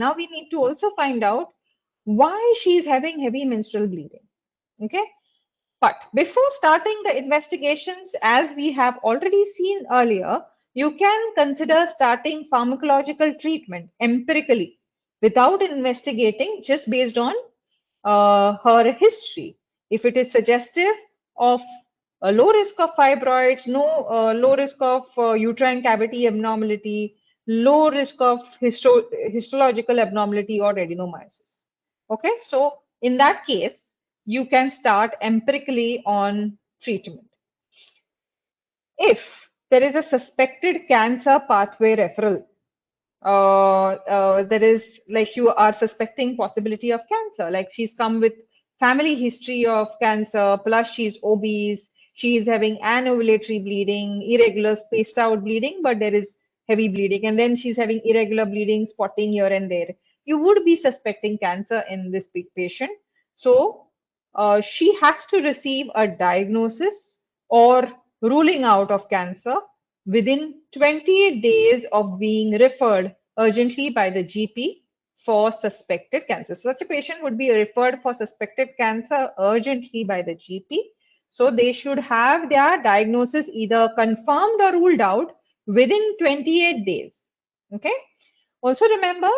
Now we need to also find out why she is having heavy menstrual bleeding. Okay. But before starting the investigations, as we have already seen earlier, you can consider starting pharmacological treatment empirically without investigating, just based on her history. If it is suggestive of a low risk of fibroids, no low risk of uterine cavity abnormality, low risk of histological abnormality or adenomyosis. Okay, so in that case, you can start empirically on treatment. If there is a suspected cancer pathway referral, that is like you are suspecting possibility of cancer, like she's come with family history of cancer, plus she's obese, she is having anovulatory bleeding, irregular spaced out bleeding, but there is heavy bleeding, and then she's having irregular bleeding, spotting here and there. You would be suspecting cancer in this big patient. So she has to receive a diagnosis or ruling out of cancer within 28 days of being referred urgently by the GP for suspected cancer. Such a patient would be referred for suspected cancer urgently by the GP. So they should have their diagnosis either confirmed or ruled out within 28 days. Okay. Also remember,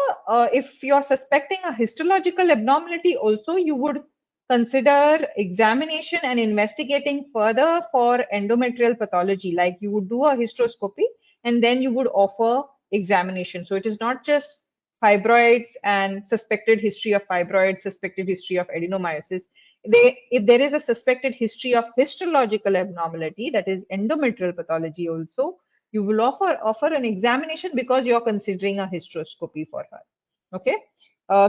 if you're suspecting a histological abnormality also, you would consider examination and investigating further for endometrial pathology, like you would do a hysteroscopy and then you would offer examination. So it is not just fibroids and suspected history of fibroids, suspected history of adenomyosis. If there is a suspected history of histological abnormality, that is endometrial pathology also, you will offer an examination because you're considering a hysteroscopy for her. Okay.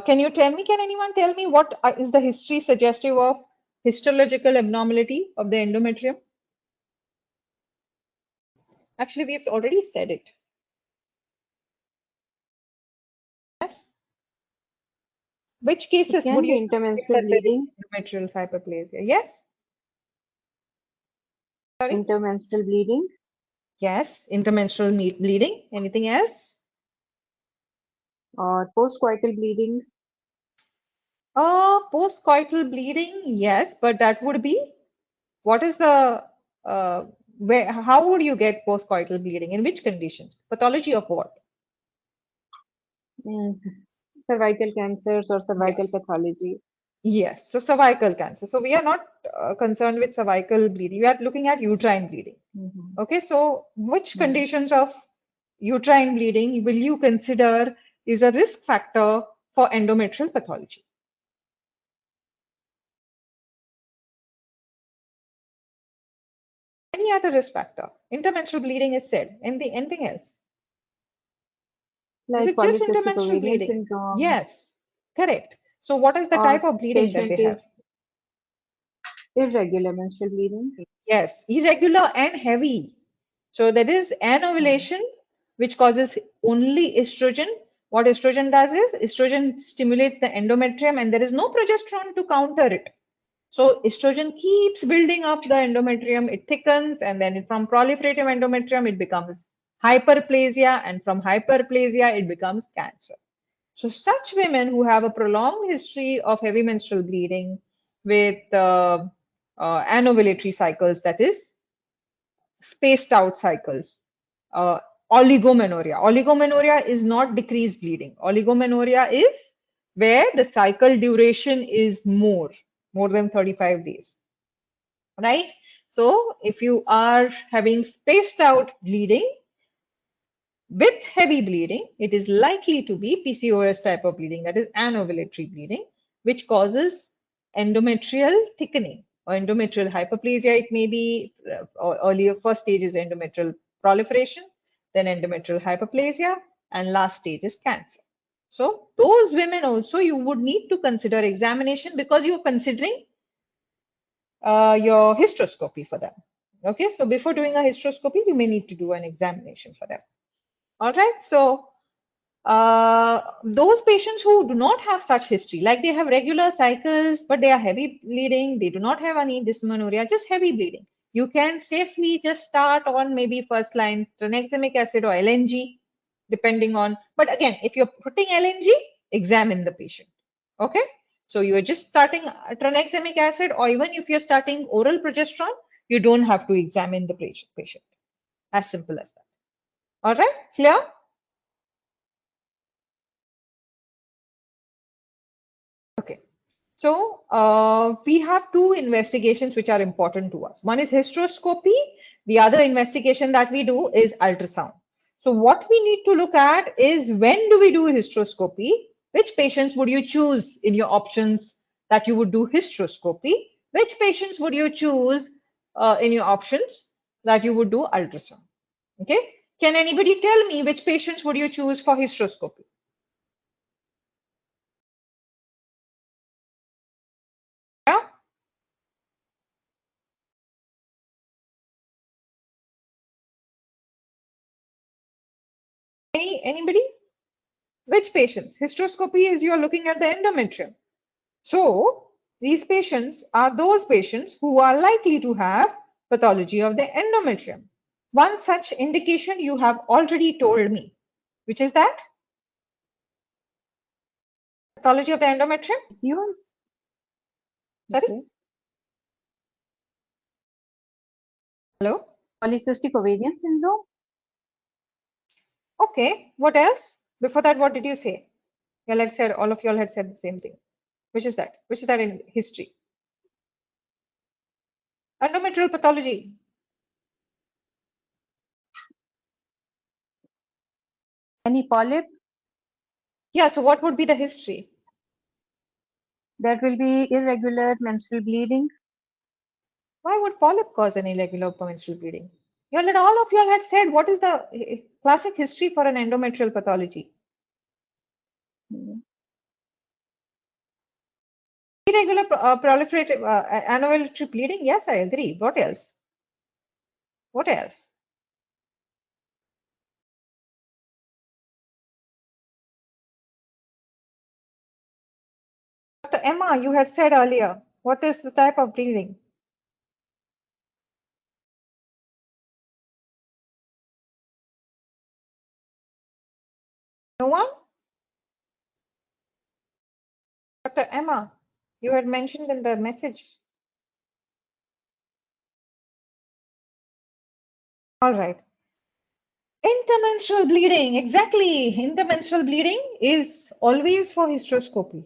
Can anyone tell me what is the history suggestive of histological abnormality of the endometrium? Actually, we've already said it. Yes. Which cases would you intermenstrual bleeding? Endometrial hyperplasia. Yes. Sorry. Intermenstrual bleeding. Yes. Intermenstrual bleeding. Anything else? Or postcoital bleeding. Postcoital bleeding, yes, but that would be, what is the how would you get postcoital bleeding? In which conditions? Pathology of what? Cervical cancers or cervical Yes. pathology. Yes, so cervical cancer. So we are not concerned with cervical bleeding. We are looking at uterine bleeding. Okay, so which conditions of uterine bleeding will you consider is a risk factor for endometrial pathology? Any other risk factor? Intermenstrual bleeding is said. Anything else? Is Like it just polycystic intermenstrual ovarian bleeding? syndrome. Yes, correct. So what is the Or type of bleeding that patient they have? is irregular menstrual bleeding. Yes, irregular and heavy. So that is anovulation, which causes only estrogen. What estrogen does is estrogen stimulates the endometrium and there is no progesterone to counter it. So estrogen keeps building up the endometrium, it thickens, and then from proliferative endometrium, it becomes hyperplasia, and from hyperplasia, it becomes cancer. So such women who have a prolonged history of heavy menstrual bleeding with anovulatory cycles, that is spaced out cycles, oligomenorrhea. Oligomenorrhea is not decreased bleeding. Oligomenorrhea is where the cycle duration is more than 35 days, right? So if you are having spaced out bleeding, with heavy bleeding, it is likely to be PCOS type of bleeding, that is anovulatory bleeding, which causes endometrial thickening or endometrial hyperplasia. It may be earlier, first stage is endometrial proliferation, then endometrial hyperplasia, and last stage is cancer. So those women also you would need to consider examination because you're considering your hysteroscopy for them. Okay, so before doing a hysteroscopy, you may need to do an examination for them. All right, so those patients who do not have such history, like they have regular cycles, but they are heavy bleeding, they do not have any dysmenorrhea, just heavy bleeding. You can safely just start on maybe first line tranexamic acid or LNG, depending on, but again, if you're putting LNG, examine the patient. Okay, so you're just starting tranexamic acid, or even if you're starting oral progesterone, you don't have to examine the patient. As simple as that. All right, clear? Okay. So we have two investigations which are important to us. One is hysteroscopy. The other investigation that we do is ultrasound. So what we need to look at is, when do we do hysteroscopy? Which patients would you choose in your options that you would do hysteroscopy? Which patients would you choose in your options that you would do ultrasound? Okay. Can anybody tell me which patients would you choose for hysteroscopy? Yeah? Anybody? Which patients? Hysteroscopy is you're looking at the endometrium. So these patients are those patients who are likely to have pathology of the endometrium. One such indication you have already told me, which is that pathology of the endometrium. PCOS. Sorry? Okay. Hello? Polycystic ovarian syndrome. Okay. What else? Before that, what did you say? You all had said, all of you all had said the same thing. Which is that? Which is that in history? Endometrial pathology. Any polyp. Yeah, so what would be the history? That will be irregular menstrual bleeding. Why would polyp cause an irregular menstrual bleeding? All of you all had said, what is the classic history for an endometrial pathology? Hmm. Irregular proliferative anovulatory bleeding. Yes, I agree. What else? What else? Dr. Emma, you had said earlier, what is the type of bleeding? No one? Dr. Emma, you had mentioned in the message. All right. Intermenstrual bleeding. Exactly. Intermenstrual bleeding is always for hysteroscopy.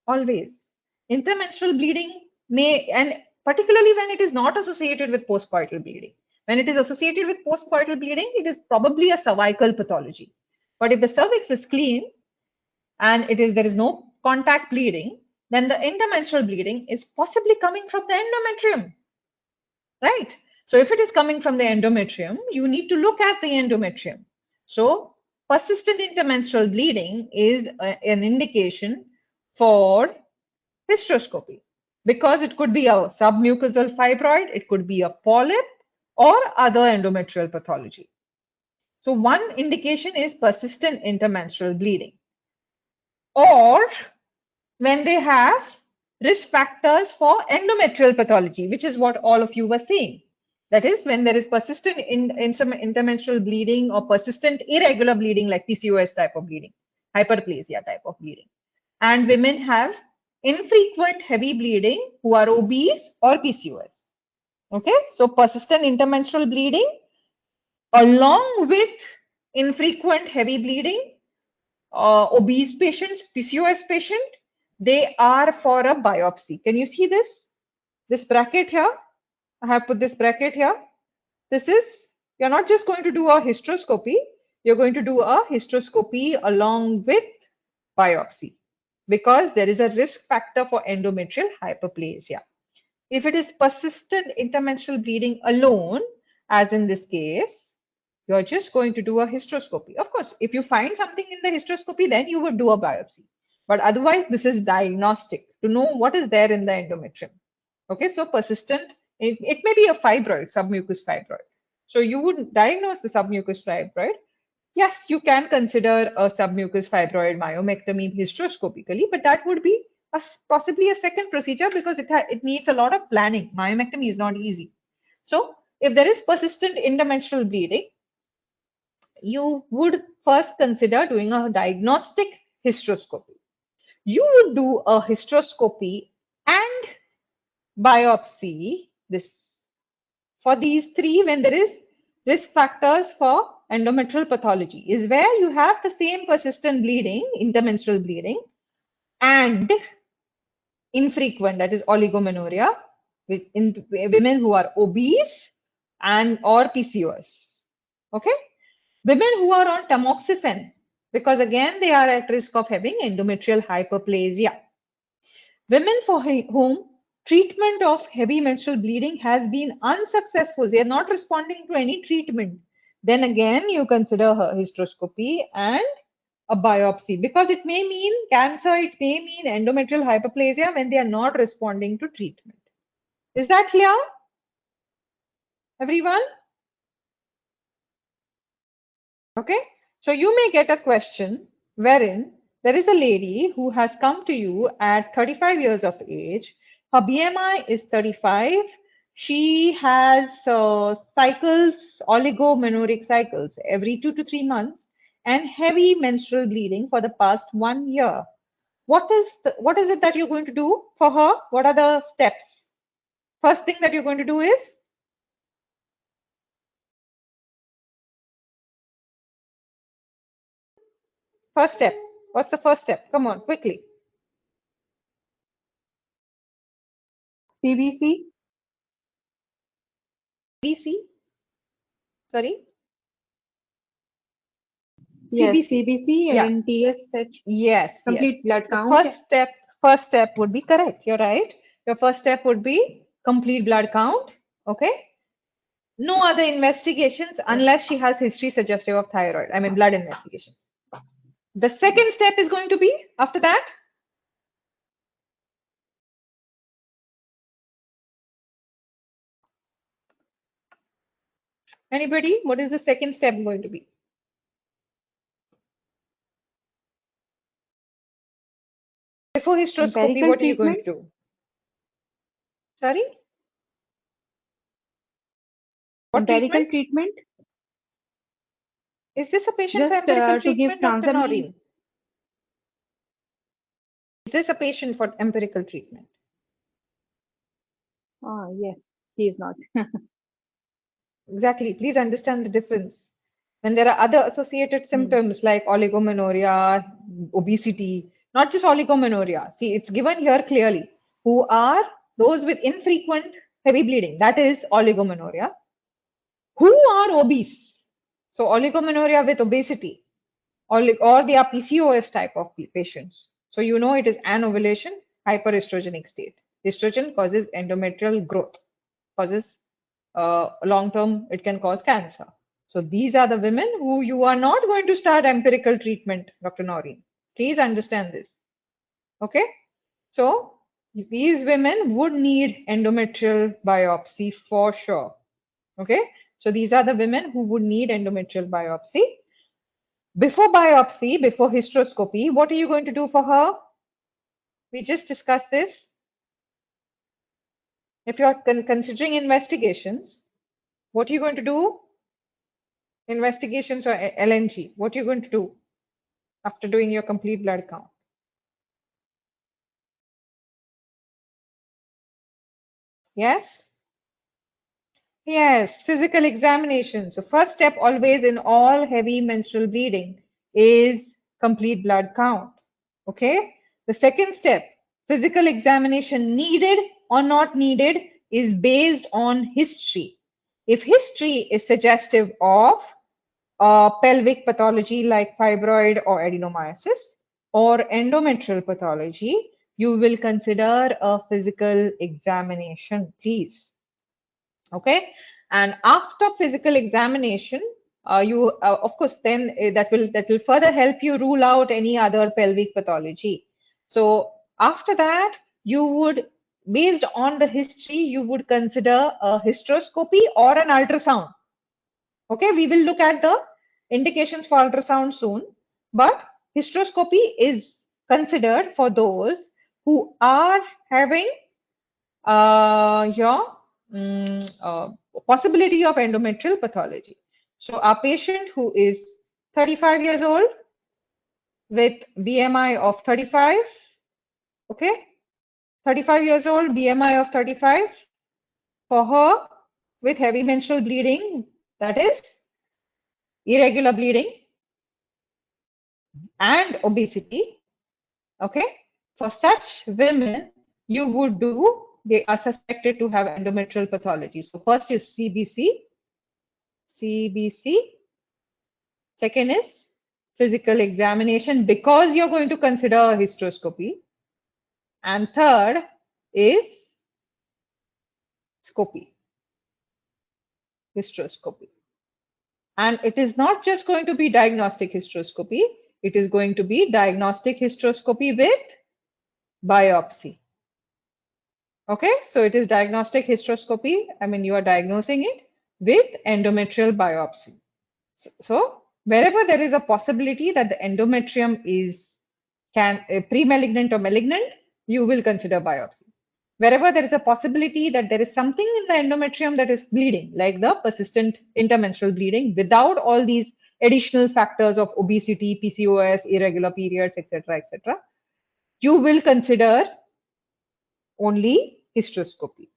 Always. Intermenstrual bleeding may, and particularly when it is not associated with postcoital bleeding. When it is associated with postcoital bleeding, it is probably a cervical pathology. But if the cervix is clean and there is no contact bleeding, then the intermenstrual bleeding is possibly coming from the endometrium, right? So if it is coming from the endometrium, you need to look at the endometrium. So persistent intermenstrual bleeding is an indication for hysteroscopy, because it could be a submucosal fibroid, it could be a polyp, or other endometrial pathology. So one indication is persistent intermenstrual bleeding, or when they have risk factors for endometrial pathology, which is what all of you were saying. That is, when there is persistent intermenstrual bleeding or persistent irregular bleeding, like PCOS type of bleeding, hyperplasia type of bleeding. And women have infrequent heavy bleeding who are obese or PCOS. Okay, so persistent intermenstrual bleeding along with infrequent heavy bleeding, obese patients, PCOS patient, they are for a biopsy. Can you see this? This bracket here, I have put this bracket here. This is, you're not just going to do a hysteroscopy, you're going to do a hysteroscopy along with biopsy, because there is a risk factor for endometrial hyperplasia. If it is persistent intermenstrual bleeding alone, as in this case, you're just going to do a hysteroscopy. Of course, if you find something in the hysteroscopy, then you would do a biopsy. But otherwise, this is diagnostic to know what is there in the endometrium. Okay, so persistent, it may be a fibroid, submucous fibroid. So you would diagnose the submucous fibroid. Yes, you can consider a submucous fibroid myomectomy hysteroscopically, but that would be possibly a second procedure, because it needs a lot of planning. Myomectomy is not easy. So if there is persistent intermenstrual bleeding, you would first consider doing a diagnostic hysteroscopy. you would do a hysteroscopy and biopsy this for these three when there is risk factors for endometrial pathology is where you have the same persistent bleeding, intermenstrual bleeding, and infrequent, that is oligomenorrhea, in women who are obese and or PCOS. Okay, women who are on tamoxifen, because again they are at risk of having endometrial hyperplasia. Women for whom treatment of heavy menstrual bleeding has been unsuccessful, they are not responding to any treatment, then again you consider her hysteroscopy and a biopsy, because it may mean cancer, it may mean endometrial hyperplasia when they are not responding to treatment. Is that clear, everyone? Okay, so you may get a question wherein there is a lady who has come to you at 35 years of age. Her BMI is 35. She has cycles, oligomenoric cycles every 2 to 3 months and heavy menstrual bleeding for the past 1 year. What is it that you're going to do for her? What are the steps? First thing that you're going to do is first step. What's the first step? Come on, quickly. CBC? BC? Sorry? Yes, CBC. CBC Yeah. and TSH. Yes. Complete blood The count. first step would be correct. You're right. Your first step would be complete blood count. Okay. No other investigations unless she has history suggestive of thyroid. I mean, blood investigations. The second step is going to be after that. Anybody? What is the second step going to be? Before hysteroscopy, Empirical what are you going to treatment? do? Sorry? What Empirical treatment? treatment? Is this a patient for Just empirical to give treatment, Dr. transamin. Noreen? Is this a patient for empirical treatment? Yes, she is not. Exactly. Please understand the difference. When there are other associated Hmm. symptoms like oligomenorrhea, obesity, not just oligomenorrhea. See, it's given here clearly. Who are those with infrequent heavy bleeding? That is oligomenorrhea. Who are obese? So oligomenorrhea with obesity, or they are PCOS type of patients. So you know it is anovulation, hyperestrogenic state. Estrogen causes endometrial growth, causes long term, it can cause cancer. So these are the women who you are not going to start empirical treatment, Dr. Noreen. Please understand this. Okay. So these women would need endometrial biopsy for sure. Okay. So these are the women who would need endometrial biopsy. Before biopsy, before hysteroscopy, what are you going to do for her? We just discussed this. If you're considering investigations, what are you going to do? Investigations or LNG, what are you going to do after doing your complete blood count? Yes? Yes, physical examination. So first step always in all heavy menstrual bleeding is complete blood count. Okay? The second step, physical examination needed or not needed is based on history. If history is suggestive of pelvic pathology like fibroid or adenomyosis or endometrial pathology, you will consider a physical examination, please. Okay, and after physical examination, you of course then that will further help you rule out any other pelvic pathology. So after that, you would, based on the history, you would consider a hysteroscopy or an ultrasound. Okay, we will look at the indications for ultrasound soon, but hysteroscopy is considered for those who are having your possibility of endometrial pathology. So our patient who is 35 years old with BMI of 35, Okay, 35 years old, BMI of 35. For her, with heavy menstrual bleeding, that is irregular bleeding and obesity. Okay, for such women, you would do, they are suspected to have endometrial pathology. So first is CBC. Second is physical examination because you're going to consider a hysteroscopy. And third is hysteroscopy. And it is not just going to be diagnostic hysteroscopy, it is going to be diagnostic hysteroscopy with biopsy. Okay, so it is diagnostic hysteroscopy. I mean, you are diagnosing it with endometrial biopsy. So wherever there is a possibility that the endometrium is pre-malignant or malignant, you will consider biopsy. Wherever there is a possibility that there is something in the endometrium that is bleeding, like the persistent intermenstrual bleeding, without all these additional factors of obesity, PCOS, irregular periods, etc., etc., you will consider only hysteroscopy.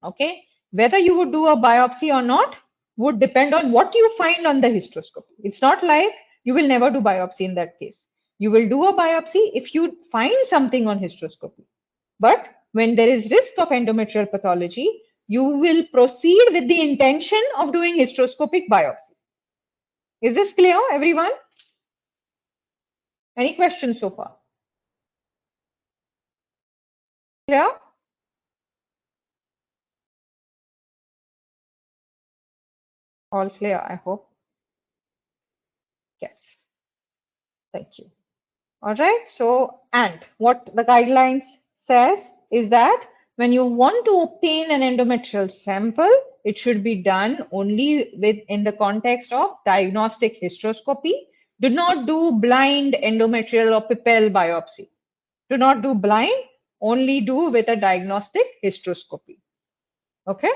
Okay, whether you would do a biopsy or not would depend on what you find on the hysteroscopy. It's not like you will never do biopsy in that case. You will do a biopsy if you find something on hysteroscopy. But when there is risk of endometrial pathology, you will proceed with the intention of doing hysteroscopic biopsy. Is this clear, everyone? Any questions so far? Clear? All clear, I hope. Yes. Thank you. All right. So, and what the guidelines says is that when you want to obtain an endometrial sample, it should be done only in the context of diagnostic hysteroscopy. Do not do blind endometrial or Pipel biopsy. Do not do blind, only do with a diagnostic hysteroscopy. Okay.